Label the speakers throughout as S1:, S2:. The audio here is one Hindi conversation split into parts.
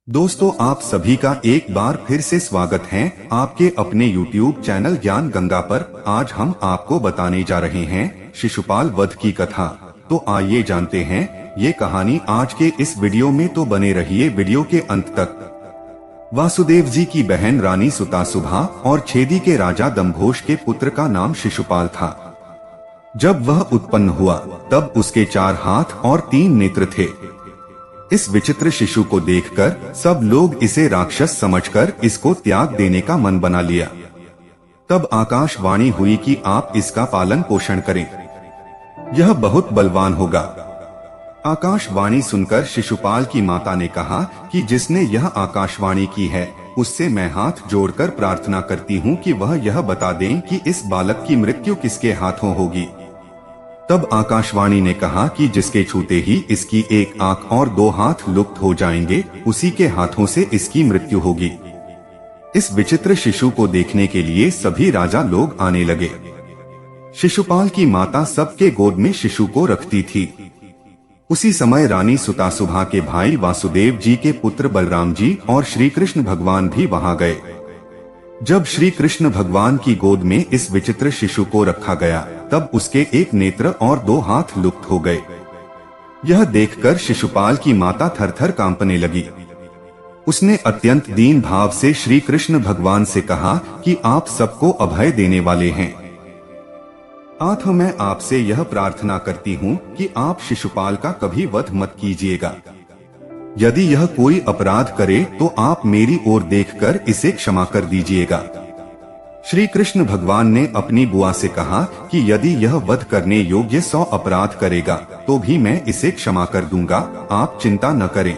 S1: दोस्तों, आप सभी का एक बार फिर से स्वागत है आपके अपने YouTube चैनल ज्ञान गंगा पर। आज हम आपको बताने जा रहे हैं शिशुपाल वध की कथा। तो आइए जानते हैं ये कहानी आज के इस वीडियो में। तो बने रहिए वीडियो के अंत तक। वासुदेव जी की बहन रानी सुतासुभा और छेदी के राजा दम्भोज के पुत्र का नाम शिशुपाल था। जब वह उत्पन्न हुआ तब उसके 4 हाथ और 3 नेत्र थे। इस विचित्र शिशु को देखकर सब लोग इसे राक्षस समझकर इसको त्याग देने का मन बना लिया। तब आकाशवाणी हुई कि आप इसका पालन पोषण करें, यह बहुत बलवान होगा। आकाशवाणी सुनकर शिशुपाल की माता ने कहा कि जिसने यह आकाशवाणी की है उससे मैं हाथ जोड़कर प्रार्थना करती हूँ कि वह यह बता दें कि इस बालक की मृत्यु किसके हाथों होगी। तब आकाशवाणी ने कहा कि जिसके छूते ही इसकी 1 आंख और 2 हाथ लुप्त हो जाएंगे, उसी के हाथों से इसकी मृत्यु होगी। इस विचित्र शिशु को देखने के लिए सभी राजा लोग आने लगे। शिशुपाल की माता सबके गोद में शिशु को रखती थी। उसी समय रानी सुतासुभा के भाई वासुदेव जी के पुत्र बलराम जी और श्री कृष्ण भगवान भी वहां गए। जब श्री कृष्ण भगवान की गोद में इस विचित्र शिशु को रखा गया तब उसके 1 नेत्र और 2 हाथ लुप्त हो गए। यह देखकर शिशुपाल की माता थरथर कांपने लगी। उसने अत्यंत दीन भाव से श्री कृष्ण भगवान से कहा कि आप सबको अभय देने वाले हैं, अतः मैं आपसे यह प्रार्थना करती हूँ कि आप शिशुपाल का कभी वध मत कीजिएगा। यदि यह कोई अपराध करे तो आप मेरी ओर देखकर इसे क्षमा कर दीजिएगा। श्री कृष्ण भगवान ने अपनी बुआ से कहा कि यदि यह वध करने योग्य 100 अपराध करेगा तो भी मैं इसे क्षमा कर दूंगा, आप चिंता न करें।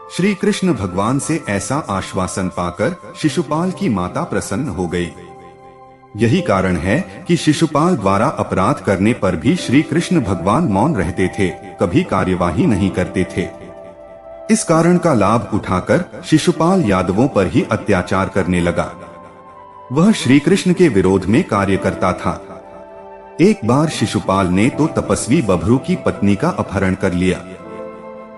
S1: श्री कृष्ण भगवान से ऐसा आश्वासन पाकर शिशुपाल की माता प्रसन्न हो गई। यही कारण है कि शिशुपाल द्वारा अपराध करने पर भी श्री कृष्ण भगवान मौन रहते थे, कभी कार्यवाही नहीं करते थे। इस कारण का लाभ उठाकर शिशुपाल यादवों पर ही अत्याचार करने लगा। वह श्री कृष्ण के विरोध में कार्य करता था। एक बार शिशुपाल ने तो तपस्वी बभ्रू की पत्नी का अपहरण कर लिया।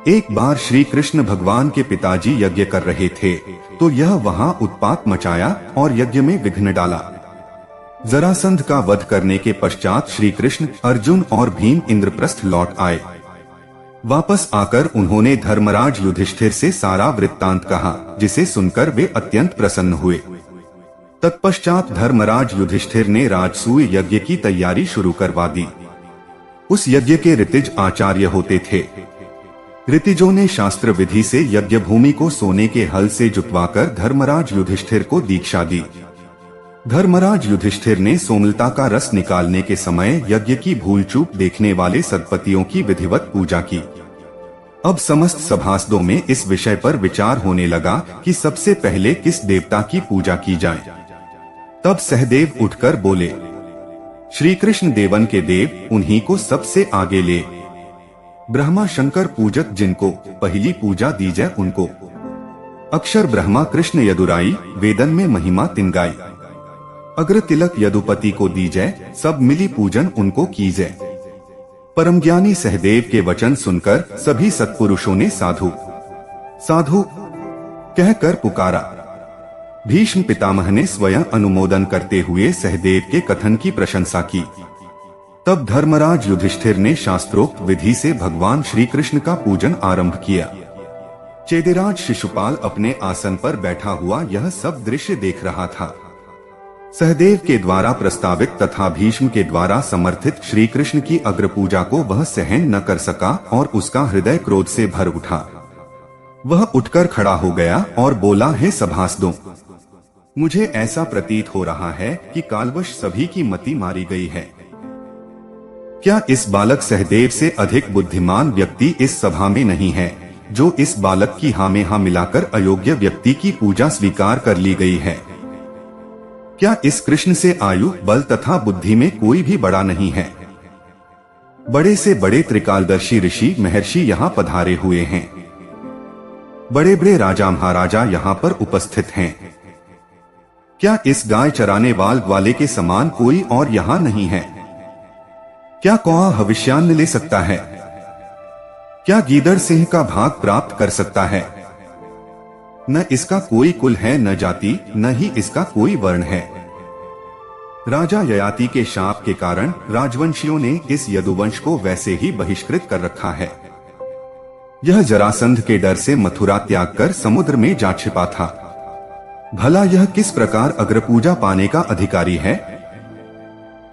S1: एक बार श्री कृष्ण भगवान के पिताजी यज्ञ कर रहे थे तो यह वहां उत्पात मचाया और यज्ञ में विघ्न डाला। जरासंध का वध करने के पश्चात श्री कृष्ण, अर्जुन और भीम इंद्रप्रस्थ लौट आए। वापस आकर उन्होंने धर्मराज युधिष्ठिर से सारा वृत्तांत कहा, जिसे सुनकर वे अत्यंत प्रसन्न हुए। तत्पश्चात धर्मराज युधिष्ठिर ने राजसूय यज्ञ की तैयारी शुरू करवा दी। उस यज्ञ के ऋतिज आचार्य होते थे। ऋतिजों ने शास्त्र विधि से यज्ञ भूमि को सोने के हल से जुतवाकर धर्मराज युधिष्ठिर को दीक्षा दी। धर्मराज युधिष्ठिर ने सोमलता का रस निकालने के समय यज्ञ की भूल चूक देखने वाले सदपतियों की विधिवत पूजा की। अब समस्त सभासदों में इस विषय पर विचार होने लगा कि सबसे पहले किस देवता की पूजा की जाए। तब सहदेव उठकर बोले, श्री कृष्ण देवन के देव, उन्हीं को सबसे आगे ले। ब्रह्मा शंकर पूजक जिनको पहली पूजा दी जाए उनको। अक्षर ब्रह्मा कृष्ण यदुराई, वेदन में महिमा तिनगाई। अग्र तिलक यदुपति को दी जाए, सब मिली पूजन उनको की जाए। परम ज्ञानी सहदेव के वचन सुनकर सभी सत्पुरुषों ने साधु साधु कहकर पुकारा। भीष्म पितामह ने स्वयं अनुमोदन करते हुए सहदेव के कथन की प्रशंसा की। तब धर्मराज युधिष्ठिर ने शास्त्रोक्त विधि से भगवान श्री कृष्ण का पूजन आरंभ किया। चेदिराज शिशुपाल अपने आसन पर बैठा हुआ यह सब दृश्य देख रहा था। सहदेव के द्वारा प्रस्तावित तथा भीष्म के द्वारा समर्थित श्री कृष्ण की अग्र पूजा को वह सहन न कर सका और उसका हृदय क्रोध से भर उठा। वह उठकर खड़ा हो गया और बोला, हे सभासदों, मुझे ऐसा प्रतीत हो रहा है कि कालवश सभी की मति मारी गई है। क्या इस बालक सहदेव से अधिक बुद्धिमान व्यक्ति इस सभा में नहीं है, जो इस बालक की हाँ में हाँ मिलाकर अयोग्य व्यक्ति की पूजा स्वीकार कर ली गई है? क्या इस कृष्ण से आयु, बल तथा बुद्धि में कोई भी बड़ा नहीं है? बड़े से बड़े त्रिकालदर्शी ऋषि महर्षि यहाँ पधारे हुए हैं। बड़े बड़े राजा महाराजा यहाँ पर उपस्थित हैं। क्या इस गाय चराने वाले के समान कोई और यहाँ नहीं है? क्या कौआ हविष्यान्न ले सकता है? क्या गीदड़ सिंह का भाग प्राप्त कर सकता है? न इसका कोई कुल है, न जाति, न ही इसका कोई वर्ण है। राजा ययाति के शाप के कारण राजवंशियों ने इस यदुवंश को वैसे ही बहिष्कृत कर रखा है। यह जरासंध के डर से मथुरा त्याग कर समुद्र में जा छिपा था। भला यह किस प्रकार अग्रपूजा पाने का अधिकारी है?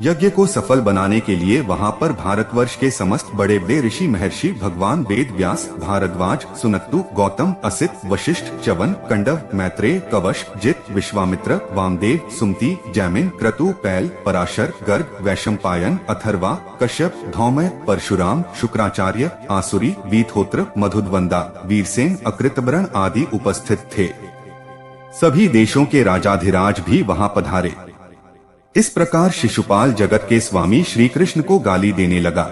S1: यज्ञ को सफल बनाने के लिए वहां पर भारतवर्ष के समस्त बड़े बड़े ऋषि महर्षि भगवान वेद व्यास, भारद्वाज, सुनत्तु, गौतम, असित, वशिष्ठ, च्यवन, कंडव, मैत्रेय, कवश, जित, विश्वामित्र, वामदेव, सुमति, जैमिन, क्रतु, पैल, पराशर, गर्ग, वैशंपायन, अथर्वा, कश्यप, धौम्य, परशुराम, शुक्राचार्य, आसुरी, वीतहोत्र, मधुद्वंदा, वीरसेन, अकृतबरण आदि उपस्थित थे। सभी देशों के राजाधिराज भी वहां पधारे। इस प्रकार शिशुपाल जगत के स्वामी श्री कृष्ण को गाली देने लगा।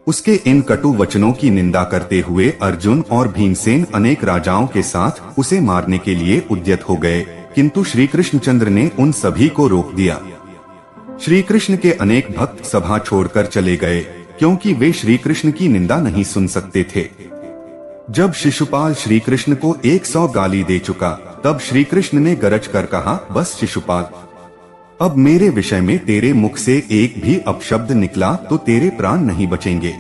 S1: उसके इन कटु वचनों की निंदा करते हुए अर्जुन और भीमसेन अनेक राजाओं के साथ उसे मारने के लिए उद्यत हो गए, किंतु श्री कृष्णचंद्र ने उन सभी को रोक दिया। श्री कृष्ण के अनेक भक्त सभा छोड़कर चले गए, क्योंकि वे श्री कृष्ण की निंदा नहीं सुन सकते थे। जब शिशुपाल श्री कृष्ण को 100 गाली दे चुका, तब श्री कृष्ण ने गरज कर कहा, बस शिशुपाल, अब मेरे विषय में तेरे मुख से एक भी अपशब्द निकला तो तेरे प्राण नहीं बचेंगे।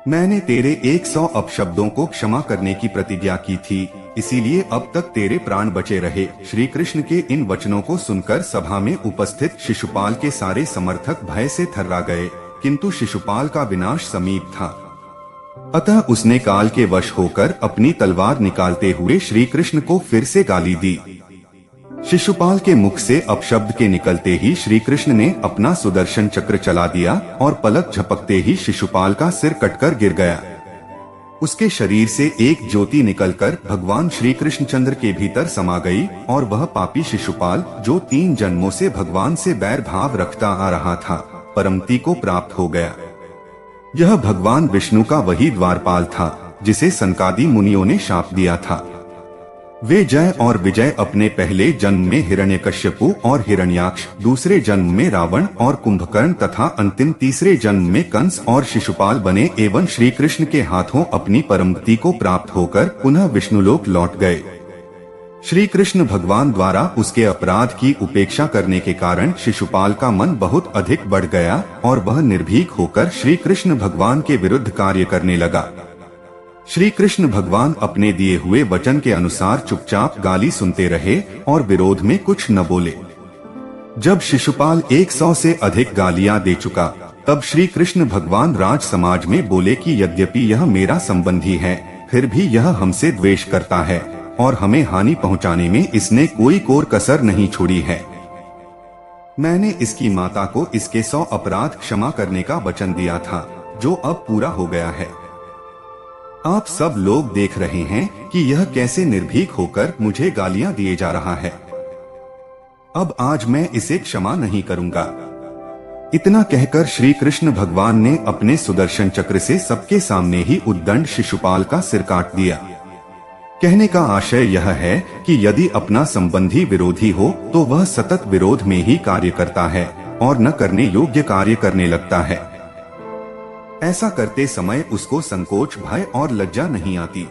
S1: मैंने तेरे 100 अपशब्दों को क्षमा करने की प्रतिज्ञा की थी, इसीलिए अब तक तेरे प्राण बचे रहे। श्री कृष्ण के इन वचनों को सुनकर सभा में उपस्थित शिशुपाल के सारे समर्थक भय से थर्रा गए, किंतु शिशुपाल का विनाश समीप था। अतः उसने काल के वश होकर अपनी तलवार निकालते हुए श्री कृष्ण को फिर से गाली दी। शिशुपाल के मुख से अपशब्द के निकलते ही श्री कृष्ण ने अपना सुदर्शन चक्र चला दिया और पलक झपकते ही शिशुपाल का सिर कटकर गिर गया। उसके शरीर से एक ज्योति निकलकर भगवान श्री कृष्णचंद्र के भीतर समा गई और वह पापी शिशुपाल, जो 3 जन्मों से भगवान से बैर भाव रखता आ रहा था, परमति को प्राप्त हो गया। यह भगवान विष्णु का वही द्वारपाल था जिसे सनकादि मुनियों ने शाप दिया था। वे जय और विजय अपने पहले जन्म में हिरण्यकश्यपु और हिरण्याक्ष, दूसरे जन्म में रावण और कुंभकर्ण तथा अंतिम तीसरे जन्म में कंस और शिशुपाल बने एवं श्री कृष्ण के हाथों अपनी परमगति को प्राप्त होकर पुनः विष्णुलोक लौट गए। श्री कृष्ण भगवान द्वारा उसके अपराध की उपेक्षा करने के कारण शिशुपाल का मन बहुत अधिक बढ़ गया और वह निर्भीक होकर श्री कृष्ण भगवान के विरुद्ध कार्य करने लगा। श्री कृष्ण भगवान अपने दिए हुए वचन के अनुसार चुपचाप गाली सुनते रहे और विरोध में कुछ न बोले। जब शिशुपाल 100 से अधिक गालियां दे चुका, तब श्री कृष्ण भगवान राज समाज में बोले कि यद्यपि यह मेरा संबंधी है, फिर भी यह हमसे द्वेष करता है और हमें हानि पहुंचाने में इसने कोई कोर कसर नहीं छोड़ी है। मैंने इसकी माता को इसके 100 अपराध क्षमा करने का वचन दिया था, जो अब पूरा हो गया है। आप सब लोग देख रहे हैं कि यह कैसे निर्भीक होकर मुझे गालियां दिए जा रहा है। अब आज मैं इसे क्षमा नहीं करूंगा। इतना कहकर श्री कृष्ण भगवान ने अपने सुदर्शन चक्र से सबके सामने ही उद्दंड शिशुपाल का सिर काट दिया। कहने का आशय यह है कि यदि अपना संबंधी विरोधी हो तो वह सतत विरोध में ही कार्य करता है और न करने योग्य कार्य करने लगता है। ऐसा करते समय उसको संकोच, भय और लज्जा नहीं आती।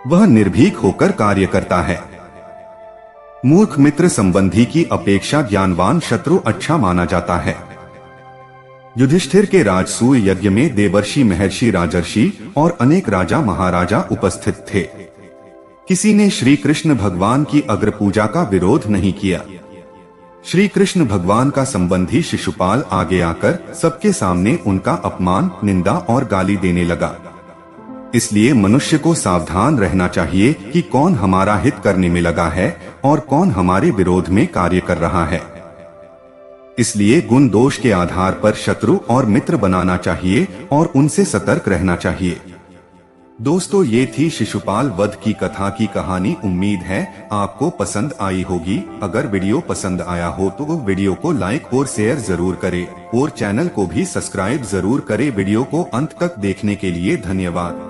S1: वह निर्भीक होकर कार्य करता है। मूर्ख मित्र संबंधी की अपेक्षा ज्ञानवान शत्रु अच्छा माना जाता है। युधिष्ठिर के राजसूय यज्ञ में देवर्षि, महर्षि, राजर्षि और अनेक राजा महाराजा उपस्थित थे। किसी ने श्री कृष्ण भगवान की अग्र पूजा का विरोध नहीं किया। श्री कृष्ण भगवान का संबंधी शिशुपाल आगे आकर सबके सामने उनका अपमान, निंदा और गाली देने लगा। इसलिए मनुष्य को सावधान रहना चाहिए कि कौन हमारा हित करने में लगा है और कौन हमारे विरोध में कार्य कर रहा है। इसलिए गुण दोष के आधार पर शत्रु और मित्र बनाना चाहिए और उनसे सतर्क रहना चाहिए। दोस्तों, ये थी शिशुपाल वध की कथा की कहानी। उम्मीद है आपको पसंद आई होगी। अगर वीडियो पसंद आया हो तो वीडियो को लाइक और शेयर जरूर करें और चैनल को भी सब्सक्राइब जरूर करें। वीडियो को अंत तक देखने के लिए धन्यवाद।